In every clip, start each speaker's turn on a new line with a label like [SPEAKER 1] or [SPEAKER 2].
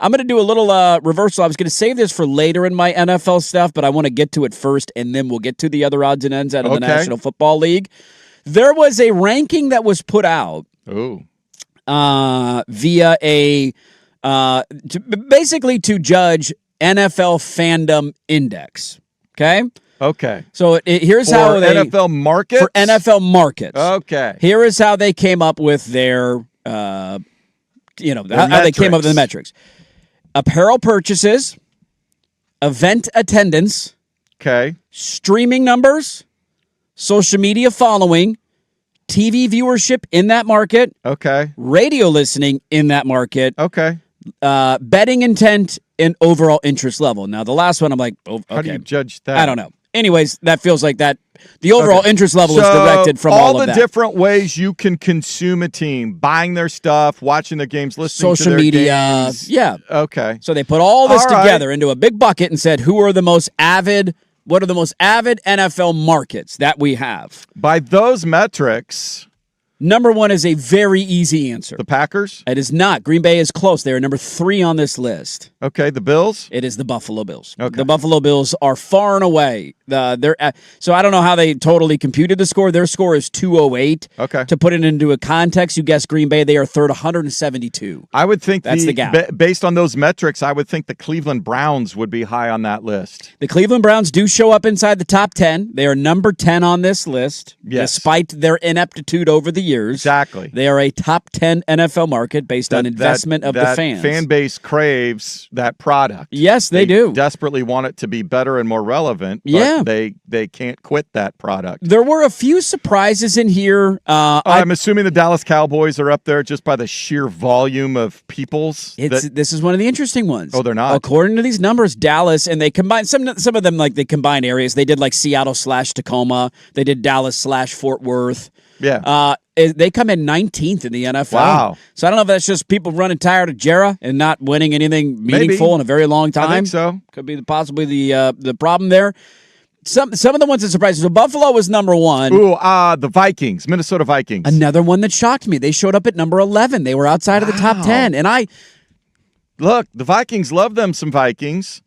[SPEAKER 1] I'm going to do a little reversal. I was going to save this for later in my NFL stuff, but I want to get to it first, and then we'll get to the other odds and ends out of the National Football League. There was a ranking that was put out via basically to judge NFL fandom index. Okay. So here's how they
[SPEAKER 2] NFL markets
[SPEAKER 1] for NFL markets.
[SPEAKER 2] Okay.
[SPEAKER 1] Here is how they came up with their how they came up with the metrics. Apparel purchases, event attendance, streaming numbers, social media following, TV viewership in that market, radio listening in that market, betting intent, and overall interest level. Now, the last one, I'm like,
[SPEAKER 2] how do you judge that?
[SPEAKER 1] I don't know. Anyways, that feels like that. The overall interest level is directed from all of that.
[SPEAKER 2] All the different ways you can consume a team, buying their stuff, watching their games, listening to
[SPEAKER 1] social
[SPEAKER 2] their
[SPEAKER 1] media,
[SPEAKER 2] games.
[SPEAKER 1] yeah.
[SPEAKER 2] Okay.
[SPEAKER 1] So they put all this together into a big bucket and said, what are the most avid NFL markets that we have?
[SPEAKER 2] By those metrics,
[SPEAKER 1] number one is a very easy answer.
[SPEAKER 2] The Packers?
[SPEAKER 1] It is not. Green Bay is close. They are number 3 on this list.
[SPEAKER 2] Okay, the Bills?
[SPEAKER 1] It is the Buffalo Bills.
[SPEAKER 2] Okay.
[SPEAKER 1] The Buffalo Bills are far and away. So I don't know how they totally computed the score. Their score is 208.
[SPEAKER 2] Okay.
[SPEAKER 1] To put it into a context, you guessed Green Bay. They are third, 172.
[SPEAKER 2] I would think
[SPEAKER 1] that's the gap.
[SPEAKER 2] Based on those metrics, I would think the Cleveland Browns would be high on that list.
[SPEAKER 1] The Cleveland Browns do show up inside the top 10. They are number 10 on this list, despite their ineptitude over the years.
[SPEAKER 2] Exactly.
[SPEAKER 1] They are a top 10 NFL market based on investment of the fans.
[SPEAKER 2] Fan base craves that product.
[SPEAKER 1] Yes, they do.
[SPEAKER 2] Desperately want it to be better and more relevant. But they can't quit that product.
[SPEAKER 1] There were a few surprises in here.
[SPEAKER 2] I'm assuming the Dallas Cowboys are up there just by the sheer volume of peoples.
[SPEAKER 1] This is one of the interesting ones.
[SPEAKER 2] Oh, they're not.
[SPEAKER 1] According to these numbers, Dallas, and they combine some of them, like they combine areas. They did like Seattle/Tacoma. They did Dallas/Fort Worth.
[SPEAKER 2] Yeah.
[SPEAKER 1] They come in 19th in the NFL.
[SPEAKER 2] Wow.
[SPEAKER 1] So I don't know if that's just people running tired of Jarrah and not winning anything meaningful in a very long time.
[SPEAKER 2] I think so.
[SPEAKER 1] Could be possibly the problem there. Some of the ones that surprised me. So Buffalo was number 1.
[SPEAKER 2] Ooh, the Vikings, Minnesota Vikings.
[SPEAKER 1] Another one that shocked me. They showed up at number 11. They were outside of the top 10. And
[SPEAKER 2] look, the Vikings love them some Vikings.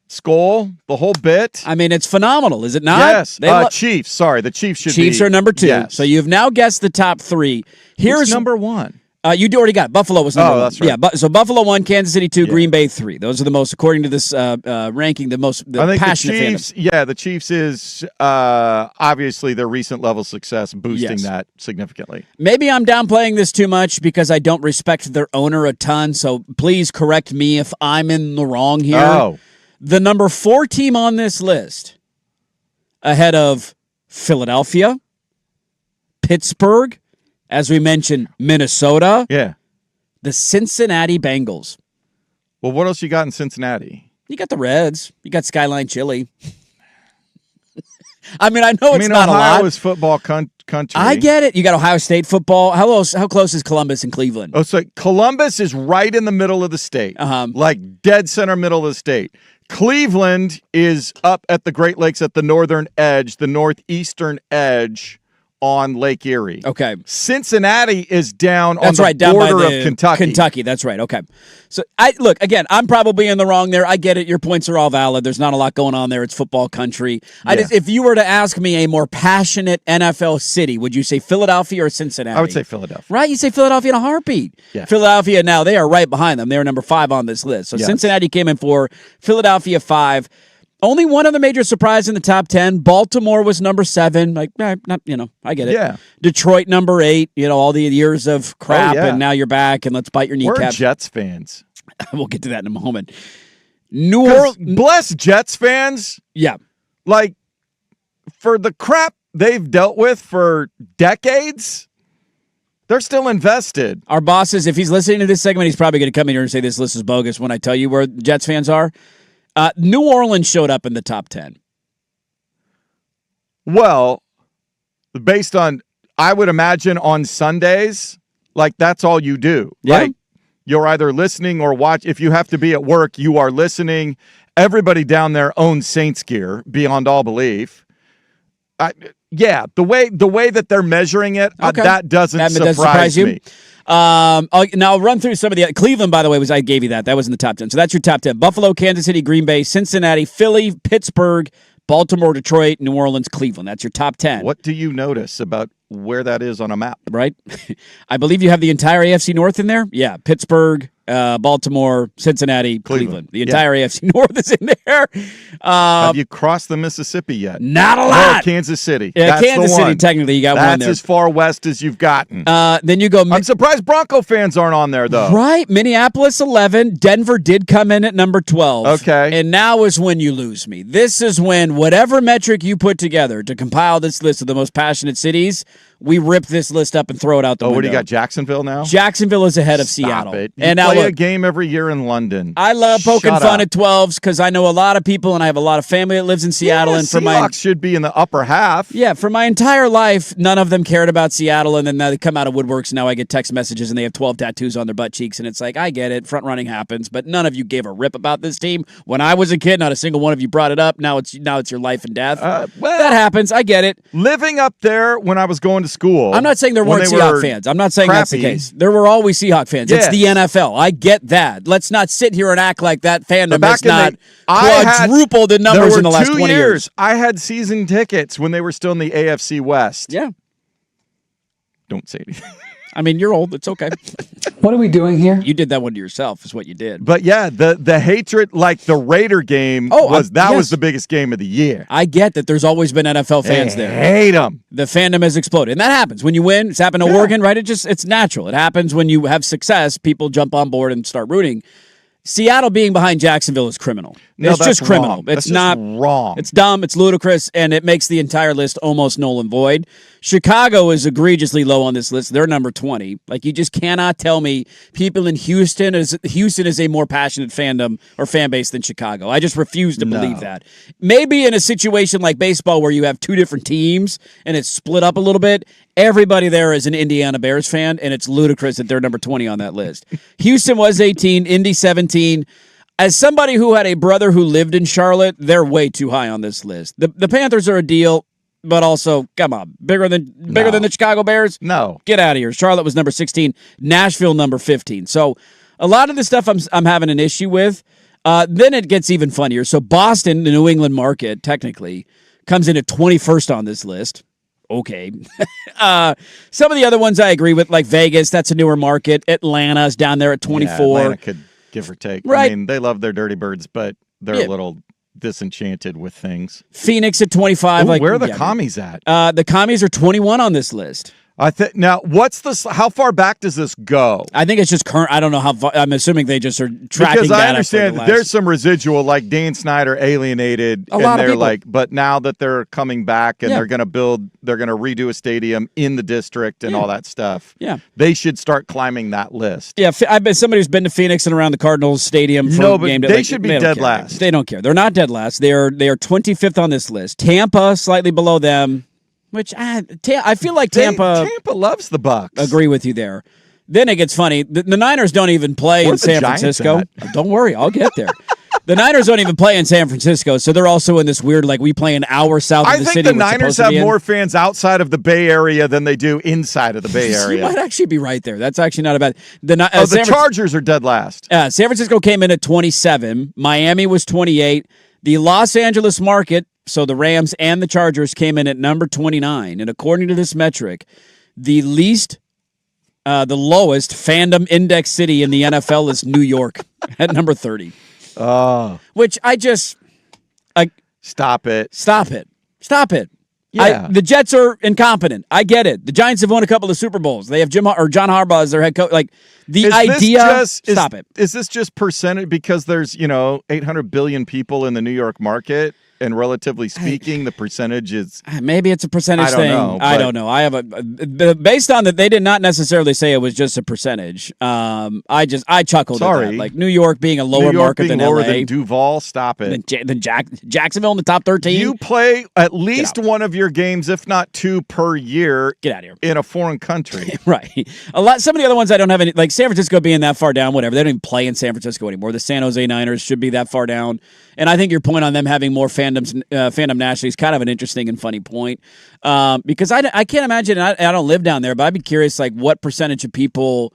[SPEAKER 2] Skull, the whole bit.
[SPEAKER 1] I mean, it's phenomenal, is it not?
[SPEAKER 2] Yes. Chiefs. Sorry, the Chiefs should be.
[SPEAKER 1] Chiefs are number 2.
[SPEAKER 2] Yes.
[SPEAKER 1] So you've now guessed the top 3.
[SPEAKER 2] Here's number 1.
[SPEAKER 1] You already got Buffalo was number 1.
[SPEAKER 2] That's right.
[SPEAKER 1] Yeah, so Buffalo 1, Kansas City 2, Green Bay 3. Those are the most, according to this ranking, the passionate
[SPEAKER 2] Chiefs,
[SPEAKER 1] fandom.
[SPEAKER 2] Yeah, the Chiefs is obviously their recent level success boosting that significantly.
[SPEAKER 1] Maybe I'm downplaying this too much because I don't respect their owner a ton, so please correct me if I'm in the wrong here.
[SPEAKER 2] Oh.
[SPEAKER 1] The number 4 team on this list, ahead of Philadelphia, Pittsburgh, as we mentioned, Minnesota.
[SPEAKER 2] Yeah.
[SPEAKER 1] The Cincinnati Bengals.
[SPEAKER 2] Well, what else you got in Cincinnati?
[SPEAKER 1] You got the Reds. You got Skyline Chili. I mean, I know it's not
[SPEAKER 2] Ohio
[SPEAKER 1] a lot.
[SPEAKER 2] Ohio is football country.
[SPEAKER 1] I get it. You got Ohio State football. How close is Columbus and Cleveland?
[SPEAKER 2] Oh, so Columbus is right in the middle of the state. Like dead center middle of the state. Cleveland is up at the Great Lakes at the northern edge, the northeastern edge on Lake Erie.
[SPEAKER 1] Okay.
[SPEAKER 2] Cincinnati is down
[SPEAKER 1] that's
[SPEAKER 2] on
[SPEAKER 1] right,
[SPEAKER 2] the
[SPEAKER 1] down
[SPEAKER 2] border
[SPEAKER 1] by
[SPEAKER 2] of Kentucky.
[SPEAKER 1] Kentucky, that's right. Okay. So, look, again, I'm probably in the wrong there. I get it. Your points are all valid. There's not a lot going on there. It's football country. If you were to ask me a more passionate NFL city, would you say Philadelphia or Cincinnati?
[SPEAKER 2] I would say Philadelphia.
[SPEAKER 1] Right? You say Philadelphia in a heartbeat.
[SPEAKER 2] Yeah.
[SPEAKER 1] Philadelphia, now, they are right behind them. They're number 5 on this list. So Cincinnati came in 4, Philadelphia 5. Only one other major surprise in the top 10. Baltimore was number 7. I get it.
[SPEAKER 2] Yeah.
[SPEAKER 1] Detroit number 8. All the years of crap, and now you're back, and let's bite your kneecap.
[SPEAKER 2] We're Jets fans.
[SPEAKER 1] We'll get to that in a moment. New Orleans.
[SPEAKER 2] Bless Jets fans.
[SPEAKER 1] Yeah.
[SPEAKER 2] Like, for the crap they've dealt with for decades, they're still invested.
[SPEAKER 1] Our bosses, if he's listening to this segment, he's probably going to come in here and say this list is bogus when I tell you where Jets fans are. New Orleans showed up in the top 10.
[SPEAKER 2] Well, based on, I would imagine on Sundays, like that's all you do.
[SPEAKER 1] Yeah.
[SPEAKER 2] Like you're either listening or watch. If you have to be at work, you are listening. Everybody down there owns Saints gear beyond all belief. The way that they're measuring it, that doesn't surprise me.
[SPEAKER 1] Now I'll run through some of the Cleveland. By the way, I gave you that. That was in the top 10. So that's your top 10: Buffalo, Kansas City, Green Bay, Cincinnati, Philly, Pittsburgh, Baltimore, Detroit, New Orleans, Cleveland. That's your top 10.
[SPEAKER 2] What do you notice about where that is on a map?
[SPEAKER 1] Right. I believe you have the entire AFC North in there. Yeah, Pittsburgh, Baltimore, Cincinnati, Cleveland. The entire AFC North is in there.
[SPEAKER 2] Have you crossed the Mississippi yet?
[SPEAKER 1] Not a lot.
[SPEAKER 2] Kansas City.
[SPEAKER 1] Yeah,
[SPEAKER 2] that's
[SPEAKER 1] Kansas
[SPEAKER 2] the
[SPEAKER 1] City,
[SPEAKER 2] one.
[SPEAKER 1] technically, you got
[SPEAKER 2] that's
[SPEAKER 1] one there.
[SPEAKER 2] That's as far west as you've gotten.
[SPEAKER 1] Then you go.
[SPEAKER 2] I'm surprised Bronco fans aren't on there, though.
[SPEAKER 1] Right. Minneapolis, 11. Denver did come in at number 12.
[SPEAKER 2] Okay.
[SPEAKER 1] And now is when you lose me. This is when whatever metric you put together to compile this list of the most passionate cities, we rip this list up and throw it out the window.
[SPEAKER 2] What do you got, Jacksonville now?
[SPEAKER 1] Jacksonville is ahead of Seattle.
[SPEAKER 2] It. You
[SPEAKER 1] and
[SPEAKER 2] play a game every year in London.
[SPEAKER 1] I love poking fun at 12s because I know a lot of people and I have a lot of family that lives in Seattle. And for
[SPEAKER 2] Seahawks should be in the upper half.
[SPEAKER 1] Yeah, for my entire life, none of them cared about Seattle, and then they come out of woodworks. Now I get text messages and they have 12 tattoos on their butt cheeks, and it's like, I get it, front running happens, but none of you gave a rip about this team. When I was a kid, not a single one of you brought it up. Now it's your life and death. That happens. I get it.
[SPEAKER 2] Living up there when I was going to school.
[SPEAKER 1] I'm not saying there weren't Seahawks fans. I'm not saying that's the case. There were always Seahawks fans. Yes. It's the NFL. I get that. Let's not sit here and act like that fandom has not quadrupled in numbers in the last 20 years.
[SPEAKER 2] I had season tickets when they were still in the AFC West.
[SPEAKER 1] Yeah.
[SPEAKER 2] Don't say anything.
[SPEAKER 1] I mean, you're old. It's okay.
[SPEAKER 3] What are we doing here?
[SPEAKER 1] You did that one to yourself is what you did.
[SPEAKER 2] But yeah, the hatred, like the Raider game, was the biggest game of the year.
[SPEAKER 1] I get that there's always been NFL fans there.
[SPEAKER 2] Hate them.
[SPEAKER 1] The fandom has exploded. And that happens. When you win, it's happened to Oregon, right? It's natural. It happens when you have success, people jump on board and start rooting. Seattle being behind Jacksonville is criminal. It's just criminal. It's not
[SPEAKER 2] wrong.
[SPEAKER 1] It's dumb. It's ludicrous, and it makes the entire list almost null and void. Chicago is egregiously low on this list. They're number 20. Like, you just cannot tell me people in Houston is a more passionate fandom or fan base than Chicago. I just refuse to believe that. Maybe in a situation like baseball where you have two different teams and it's split up a little bit, everybody there is an Indiana Bears fan, and it's ludicrous that they're number 20 on that list. Houston was 18, Indy 17. As somebody who had a brother who lived in Charlotte, they're way too high on this list. The Panthers are a deal, but also, come on, bigger than the Chicago Bears?
[SPEAKER 2] No.
[SPEAKER 1] Get out of here. Charlotte was number 16, Nashville number 15. So a lot of the stuff I'm having an issue with. Then it gets even funnier. So Boston, the New England market, technically, comes in at 21st on this list. Okay. Some of the other ones I agree with, like Vegas, that's a newer market. Atlanta's down there at 24.
[SPEAKER 2] Yeah, Atlanta could give or take.
[SPEAKER 1] Right.
[SPEAKER 2] I mean, they love their dirty birds, but they're a little disenchanted with things.
[SPEAKER 1] Phoenix at 25.
[SPEAKER 2] Ooh, where are the commies at?
[SPEAKER 1] The commies are 21 on this list.
[SPEAKER 2] Now, what's this? How far back does this go?
[SPEAKER 1] I think it's just current. I don't know how far. I'm assuming they just are tracking
[SPEAKER 2] because I
[SPEAKER 1] data
[SPEAKER 2] understand that there's some residual, like Dan Snyder alienated,
[SPEAKER 1] a lot of people.
[SPEAKER 2] Like, but now that they're coming back and they're going to redo a stadium in the district and all that stuff.
[SPEAKER 1] Yeah,
[SPEAKER 2] they should start climbing that list.
[SPEAKER 1] Yeah, I've been somebody who's been to Phoenix and around the Cardinals stadium. For
[SPEAKER 2] but
[SPEAKER 1] game
[SPEAKER 2] they should be dead last.
[SPEAKER 1] They don't care. They're not dead last. They are 25th on this list. Tampa slightly below them. Which I feel like Tampa
[SPEAKER 2] loves the Bucks.
[SPEAKER 1] Agree with you there. Then it gets funny. The Niners don't even play in San Francisco. Don't worry, I'll get there. The Niners don't even play in San Francisco, so they're also in this weird, like, we play an hour south of the city.
[SPEAKER 2] I think the Niners have more fans outside of the Bay Area than they do inside of the Bay Area.
[SPEAKER 1] You might actually be right there. That's actually not a bad.
[SPEAKER 2] The Chargers are dead last.
[SPEAKER 1] San Francisco came in at 27. Miami was 28. The Los Angeles market. So the Rams and the Chargers came in at number 29. And according to this metric, the lowest fandom index city in the NFL is New York at number 30.
[SPEAKER 2] Oh.
[SPEAKER 1] Which I just...
[SPEAKER 2] Stop it.
[SPEAKER 1] Yeah. The Jets are incompetent. I get it. The Giants have won a couple of Super Bowls. They have John Harbaugh as their head coach. Like, stop it.
[SPEAKER 2] Is this just percentage because there's, 800 billion people in the New York market? And relatively speaking, the percentage is...
[SPEAKER 1] Maybe it's a percentage thing. I don't know. I have based on that, they did not necessarily say it was just a percentage. I chuckled at that. Like, New York being a lower market than
[SPEAKER 2] lower
[SPEAKER 1] LA.
[SPEAKER 2] Than Duval, stop it.
[SPEAKER 1] Than Jacksonville in the top 13?
[SPEAKER 2] You play at least one of your games, if not two per year.
[SPEAKER 1] Get out of here.
[SPEAKER 2] In a foreign country.
[SPEAKER 1] Right. Some of the other ones I don't have any... Like, San Francisco being that far down, whatever. They don't even play in San Francisco anymore. The San Jose Niners should be that far down. And I think your point on them having more fans fandom nationally is kind of an interesting and funny point because I can't imagine. I don't live down there, but I'd be curious, like, what percentage of people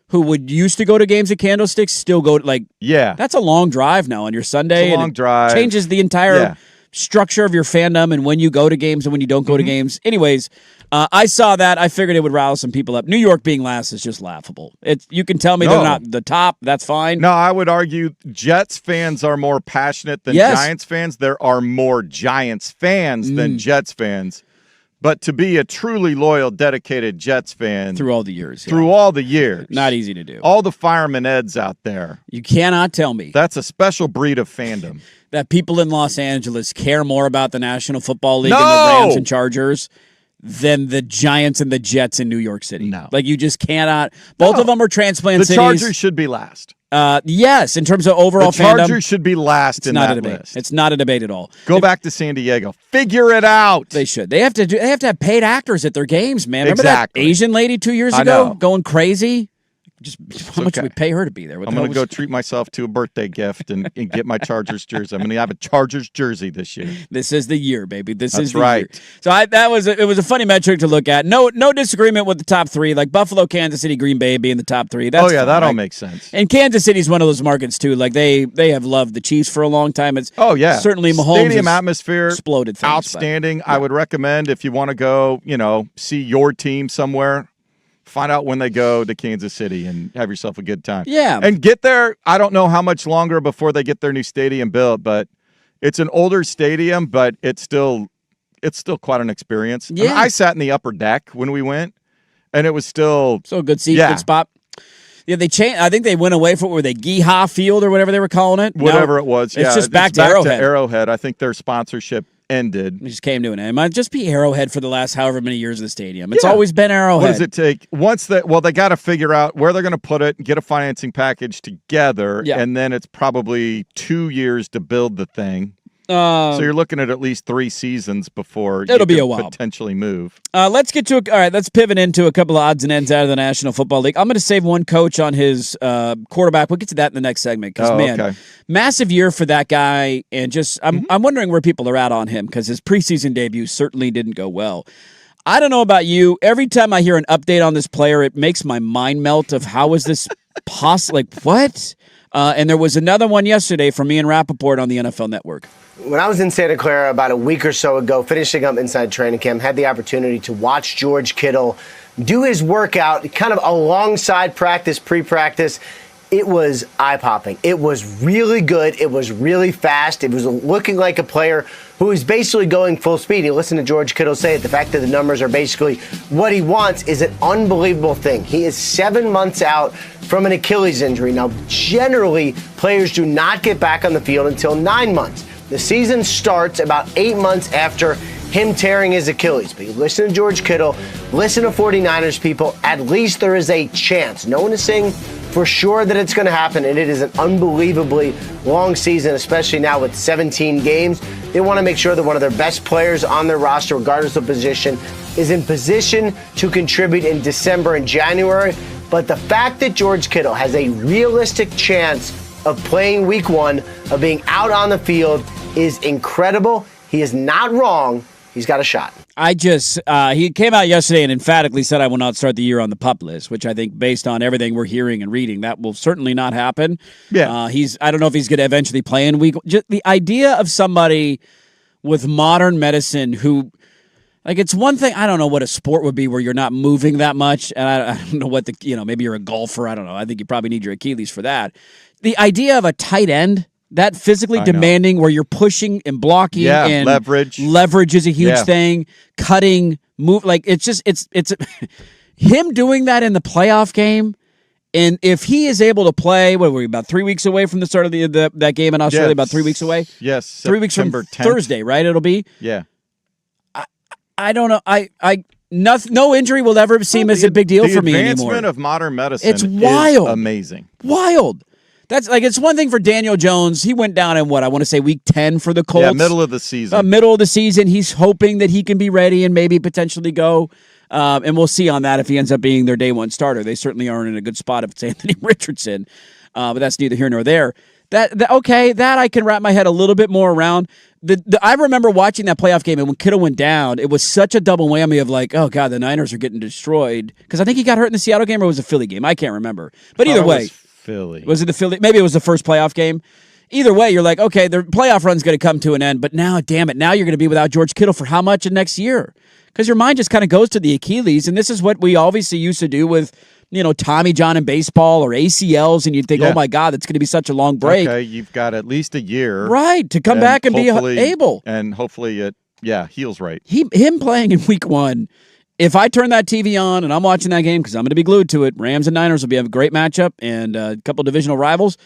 [SPEAKER 1] who would used to go to games at Candlesticks still go. That's a long drive now on your Sunday.
[SPEAKER 2] It's a long drive.
[SPEAKER 1] Changes the entire structure of your fandom and when you go to games and when you don't go to games. Anyways, I saw that. I figured it would rile some people up. New York being last is just laughable. You can tell me they're not the top. That's fine.
[SPEAKER 2] No, I would argue Jets fans are more passionate than Giants fans. There are more Giants fans than Jets fans. But to be a truly loyal, dedicated Jets fan.
[SPEAKER 1] Through all the years.
[SPEAKER 2] Not
[SPEAKER 1] easy to do.
[SPEAKER 2] All the fireman Eds out there.
[SPEAKER 1] You cannot tell me.
[SPEAKER 2] That's a special breed of fandom.
[SPEAKER 1] That people in Los Angeles care more about the National Football League and the Rams and Chargers than the Giants and the Jets in New York City.
[SPEAKER 2] No.
[SPEAKER 1] Like, you just cannot. Both of them are transplant cities.
[SPEAKER 2] The Chargers should be last.
[SPEAKER 1] Yes, in terms of overall
[SPEAKER 2] fandom. The Chargers should be last in that list.
[SPEAKER 1] It's not a debate at all.
[SPEAKER 2] Go back to San Diego. Figure it out.
[SPEAKER 1] They should. They have to have paid actors at their games, man. Remember that Asian lady 2 years ago going crazy? Just how much do we pay her to be there?
[SPEAKER 2] I'm going to go treat myself to a birthday gift and get my Chargers jersey. I'm going to have a Chargers jersey this year.
[SPEAKER 1] This is the year, baby. This is the year. So it was a funny metric to look at. No disagreement with the top three, like Buffalo, Kansas City, Green Bay being the top three. That's
[SPEAKER 2] that all makes sense.
[SPEAKER 1] And Kansas City's one of those markets too. Like they have loved the Chiefs for a long time. It's certainly Mahomes
[SPEAKER 2] stadium atmosphere
[SPEAKER 1] exploded things,
[SPEAKER 2] outstanding. I would recommend if you want to go, see your team somewhere. Find out when they go to Kansas City and have yourself a good time.
[SPEAKER 1] Yeah.
[SPEAKER 2] And get there. I don't know how much longer before they get their new stadium built, but it's an older stadium, but it's still quite an experience.
[SPEAKER 1] Yeah.
[SPEAKER 2] I sat in the upper deck when we went, and it was still
[SPEAKER 1] a good seat, good spot. Yeah, they changed. I think they went away from the Geehaw Field or whatever they were calling it.
[SPEAKER 2] Whatever it was.
[SPEAKER 1] It's just back to Arrowhead.
[SPEAKER 2] Arrowhead. I think their sponsorship ended.
[SPEAKER 1] It just came to an end. It might just be Arrowhead for the last however many years of the stadium. It's always been Arrowhead.
[SPEAKER 2] What does it take? They got to figure out where they're going to put it, get a financing package together, and then it's probably 2 years to build the thing. So you're looking at least 3 seasons before
[SPEAKER 1] it'll be a while.
[SPEAKER 2] Potentially move.
[SPEAKER 1] Let's get to all right. Let's pivot into a couple of odds and ends out of the National Football League. I'm going to save one coach on his quarterback. We'll get to that in the next segment because massive year for that guy, and just I'm wondering where people are at on him because his preseason debut certainly didn't go well. I don't know about you. Every time I hear an update on this player, it makes my mind melt of how is this possible? Like, what? And there was another one yesterday from Ian Rappaport on the NFL Network.
[SPEAKER 3] When I was in Santa Clara about a week or so ago, finishing up inside training camp, had the opportunity to watch George Kittle do his workout kind of alongside practice, pre-practice. It was eye-popping. It was really good. It was really fast. It was looking like a player who was basically going full speed. You listen to George Kittle say it. The fact that the numbers are basically what he wants is an unbelievable thing. He is 7 months out from an Achilles injury. Now, generally, players do not get back on the field until 9 months. The season starts about 8 months after him tearing his Achilles. But you listen to George Kittle, listen to 49ers people, at least there is a chance. No one is saying for sure that it's going to happen, and it is an unbelievably long season, especially now with 17 games. They want to make sure that one of their best players on their roster, regardless of position, is in position to contribute in December and January. But the fact that George Kittle has a realistic chance of playing week 1, of being out on the field, is incredible. He is not wrong. He's got a shot.
[SPEAKER 1] He came out yesterday and emphatically said I will not start the year on the PUP list, which I think based on everything we're hearing and reading, that will certainly not happen.
[SPEAKER 2] Yeah.
[SPEAKER 1] I don't know if he's going to eventually play in week. Just the idea of somebody with modern medicine who, like, it's one thing, I don't know what a sport would be where you're not moving that much. And I don't know what maybe you're a golfer. I don't know. I think you probably need your Achilles for that. The idea of a tight end, that physically demanding where you're pushing and blocking and leverage is a huge thing. Cutting, move, like it's him doing that in the playoff game. And if he is able to play, what were we, about 3 weeks away from the start of that game in Australia? About 3 weeks away?
[SPEAKER 2] Yes.
[SPEAKER 1] 3 weeks from
[SPEAKER 2] 10th.
[SPEAKER 1] Thursday, right? It'll be?
[SPEAKER 2] Yeah.
[SPEAKER 1] I don't know. No injury will ever seem as a big deal for me anymore.
[SPEAKER 2] The advancement of modern medicine
[SPEAKER 1] is
[SPEAKER 2] amazing.
[SPEAKER 1] Wild. That's like, it's one thing for Daniel Jones. He went down in I want to say week 10 for the Colts.
[SPEAKER 2] Yeah, middle of the season.
[SPEAKER 1] Middle of the season. He's hoping that he can be ready and maybe potentially go. And we'll see on that if he ends up being their day one starter. They certainly aren't in a good spot if it's Anthony Richardson. But that's neither here nor there. Okay, that I can wrap my head a little bit more around. I remember watching that playoff game, and when Kittle went down, it was such a double whammy of like, oh God, the Niners are getting destroyed. Because I think he got hurt in the Seattle game, or it was a Philly game. I can't remember. But either way.
[SPEAKER 2] Philly.
[SPEAKER 1] Was it the Philly? Maybe it was the first playoff game. Either way, you're like, okay, the playoff run's going to come to an end, but now, damn it, now you're going to be without George Kittle for how much in next year? Because your mind just kind of goes to the Achilles, and this is what we obviously used to do with, Tommy John in baseball or ACLs, and you'd think, oh my God, that's going to be such a long break.
[SPEAKER 2] Okay, you've got at least a year.
[SPEAKER 1] Right, to come back and be able.
[SPEAKER 2] And hopefully it, heals right.
[SPEAKER 1] Him playing in week 1, if I turn that TV on and I'm watching that game, because I'm going to be glued to it, Rams and Niners will be a great matchup and a couple divisional rivals,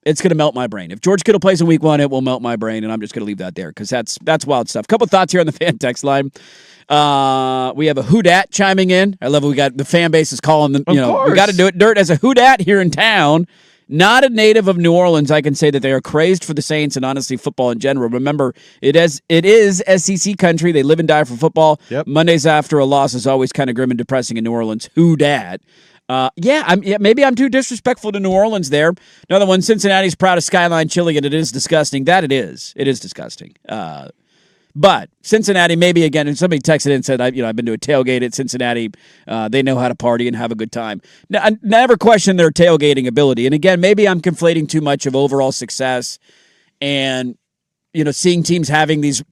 [SPEAKER 1] it's going to melt my brain. If George Kittle plays in week 1, it will melt my brain, and I'm just going to leave that there because that's wild stuff. Couple thoughts here on the fan text line. We have a who dat chiming in. I love it. We got the fan base is calling them. We got to do it. Dirt as a who dat here in town. Not a native of New Orleans, I can say that they are crazed for the Saints and honestly football in general. Remember, it is SEC country. They live and die for football.
[SPEAKER 2] Yep.
[SPEAKER 1] Mondays after a loss is always kind of grim and depressing in New Orleans. Who dat? Maybe I'm too disrespectful to New Orleans there. Another one, Cincinnati's proud of Skyline Chili, and it is disgusting. That it is. It is disgusting. But Cincinnati, maybe again, and somebody texted in and said, I've been to a tailgate at Cincinnati. They know how to party and have a good time. Now, I never question their tailgating ability. And again, maybe I'm conflating too much of overall success and, seeing teams having these,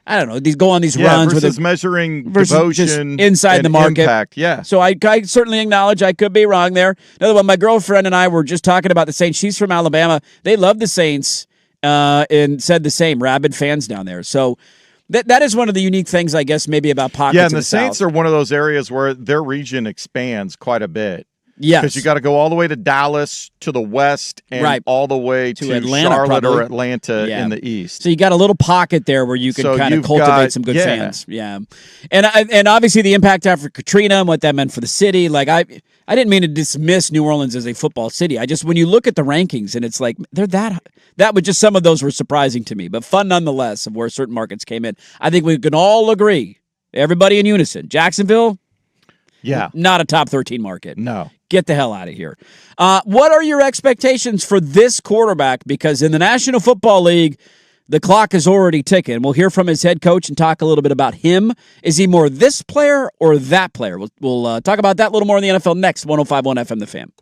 [SPEAKER 1] I don't know, these go on these runs
[SPEAKER 2] versus measuring devotion
[SPEAKER 1] inside the market.
[SPEAKER 2] Impact. Yeah.
[SPEAKER 1] So I certainly acknowledge I could be wrong there. Another one, my girlfriend and I were just talking about the Saints. She's from Alabama. They love the Saints and said the same. Rabid fans down there. So that is one of the unique things, I guess, maybe about pockets.
[SPEAKER 2] Yeah, and the
[SPEAKER 1] Saints
[SPEAKER 2] South are one of those areas where their region expands quite a bit.
[SPEAKER 1] Yes.
[SPEAKER 2] Because you got to go all the way to Dallas to the west and all the way to
[SPEAKER 1] Atlanta,
[SPEAKER 2] Charlotte
[SPEAKER 1] probably.
[SPEAKER 2] or Atlanta in the east.
[SPEAKER 1] So you got a little pocket there where you can kind of cultivate some good fans. Yeah. And obviously the impact after Katrina and what that meant for the city. Like I didn't mean to dismiss New Orleans as a football city. When you look at the rankings and it's like they're that was just some of those were surprising to me, but fun nonetheless of where certain markets came in. I think we can all agree, everybody in unison, Jacksonville, not a top 13 market.
[SPEAKER 2] No.
[SPEAKER 1] Get the hell out of here. What are your expectations for this quarterback? Because in the National Football League, the clock is already ticking. We'll hear from his head coach and talk a little bit about him. Is he more this player or that player? We'll talk about that a little more in the NFL next. 105.1 FM The Fan.